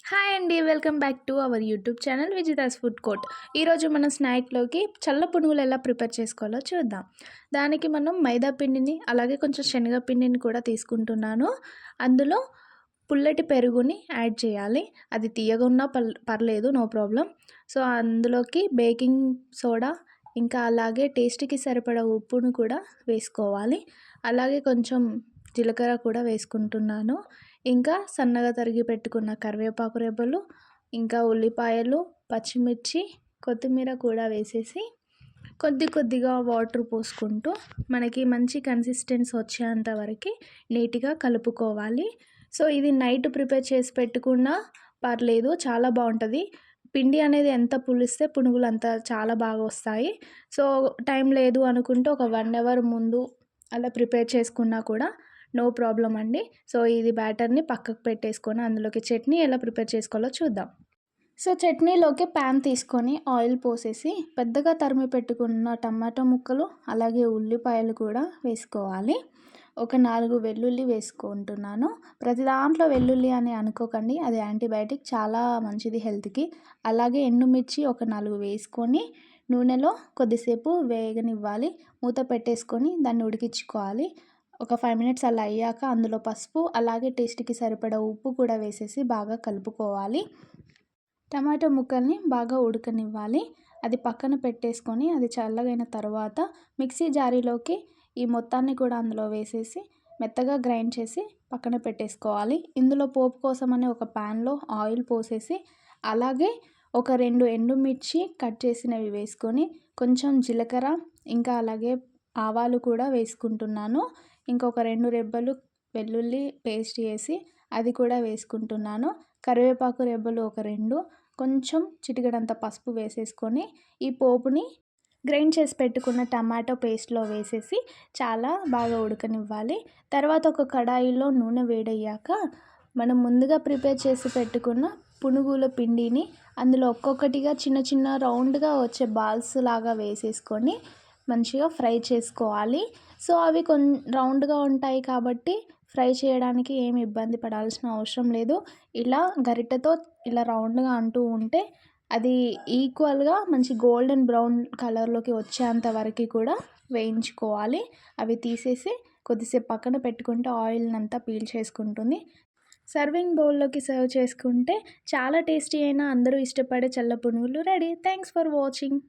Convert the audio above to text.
Hi అండి. Welcome back to our YouTube channel Vijitha's food court. ఈరోజు మనం స్నాక్లోకి చల్ల పునుగులు ఎలా ప్రిపేర్ చేసుకోవాలో చూద్దాం. దానికి మనం మైదా పిండిని అలాగే కొంచెం శనగపిండిని కూడా తీసుకుంటున్నాను. అందులో పుల్లటి పెరుగుని యాడ్ చేయాలి. అది తీయగా ఉన్నా పర్లేదు, నో ప్రాబ్లం. సో అందులోకి బేకింగ్ సోడా ఇంకా అలాగే టేస్ట్కి సరిపడా ఉప్పును కూడా వేసుకోవాలి. అలాగే కొంచెం జీలకర్ర కూడా వేసుకుంటున్నాను. ఇంకా సన్నగా తరిగి పెట్టుకున్న కరివేపాకు రెబ్బలు, ఇంకా ఉల్లిపాయలు, పచ్చిమిర్చి, కొత్తిమీర కూడా వేసేసి కొద్దిగా వాటర్ పోసుకుంటూ మనకి మంచి కన్సిస్టెన్సీ వచ్చేంత వరకు నీట్గా కలుపుకోవాలి. సో ఇది నైట్ ప్రిపేర్ చేసి పెట్టుకున్నా పర్లేదు, చాలా బాగుంటుంది. పిండి అనేది ఎంత పులిస్తే పునుగులు అంత చాలా బాగా వస్తాయి. సో టైం లేదు అనుకుంటే ఒక 1 అవర్ ముందు అలా ప్రిపేర్ చేసుకున్నా కూడా నో ప్రాబ్లం అండి. సో ఇది బ్యాటర్ని పక్కకు పెట్టేసుకొని అందులోకి చట్నీ ఎలా ప్రిపేర్ చేసుకోవాలో చూద్దాం. సో చట్నీలోకి ప్యాన్ తీసుకొని ఆయిల్ పోసేసి పెద్దగా తరిమి పెట్టుకున్న టమాటో ముక్కలు అలాగే ఉల్లిపాయలు కూడా వేసుకోవాలి. ఒక 4 వెల్లుల్లి వేసుకుంటున్నాను. ప్రతి దాంట్లో వెల్లుల్లి అని అనుకోకండి, అది యాంటీబయాటిక్, చాలా మంచిది హెల్త్కి. అలాగే ఎండుమిర్చి ఒక 4 వేసుకొని నూనెలో కొద్దిసేపు వేగనివ్వాలి. మూత పెట్టేసుకొని దాన్ని ఉడికించుకోవాలి. ఒక 5 మినిట్స్ అలా అయ్యాక అందులో పసుపు అలాగే టేస్ట్కి సరిపడా ఉప్పు కూడా వేసేసి బాగా కలుపుకోవాలి. టమాటో ముక్కల్ని బాగా ఉడకనివ్వాలి. అది పక్కన పెట్టేసుకొని అది చల్లగైన తర్వాత మిక్సీ జారీలోకి ఈ మొత్తాన్ని కూడా అందులో వేసేసి మెత్తగా గ్రైండ్ చేసి పక్కన పెట్టేసుకోవాలి. ఇందులో పోపు కోసమని ఒక ప్యాన్లో ఆయిల్ పోసేసి అలాగే ఒక 2 ఎండుమిర్చి కట్ చేసినవి వేసుకొని కొంచెం జీలకర్ర ఇంకా అలాగే ఆవాలు కూడా వేసుకుంటున్నాను. ఇంకొక 2 రెబ్బలు వెల్లుల్లి పేస్ట్ వేసి అది కూడా వేసుకుంటున్నాను. కరివేపాకు రెబ్బలు ఒక 2, కొంచెం చిటికెడంత పసుపు వేసేసుకొని ఈ పోపుని గ్రైండ్ చేసి పెట్టుకున్న టమాటో పేస్ట్లో వేసేసి చాలా బాగా ఉడకనివ్వాలి. తర్వాత ఒక కడాయిలో నూనె వేడయ్యాక మనం ముందుగా ప్రిపేర్ చేసి పెట్టుకున్న పునుగుల పిండిని అందులో ఒక్కొక్కటిగా చిన్న చిన్న రౌండ్గా వచ్చే బాల్స్ లాగా వేసేసుకొని మంచిగా ఫ్రై చేసుకోవాలి. సో అవి రౌండ్గా ఉంటాయి కాబట్టి ఫ్రై చేయడానికి ఏమి ఇబ్బంది పడాల్సిన అవసరం లేదు. ఇలా గరిటెతో ఇలా రౌండ్గా అంటూ ఉంటే అది ఈక్వల్గా మంచి గోల్డెన్ బ్రౌన్ కలర్లోకి వచ్చేంత వరకు కూడా వేయించుకోవాలి. అవి తీసేసి కొద్దిసేపు పక్కన పెట్టుకుంటే ఆయిల్ అంతా పీల్ చేసుకుంటుంది. సర్వింగ్ బౌల్లోకి సర్వ్ చేసుకుంటే చాలా టేస్టీ అయిన అందరూ ఇష్టపడే చల్ల పునుగులు రెడీ. Thanks for watching.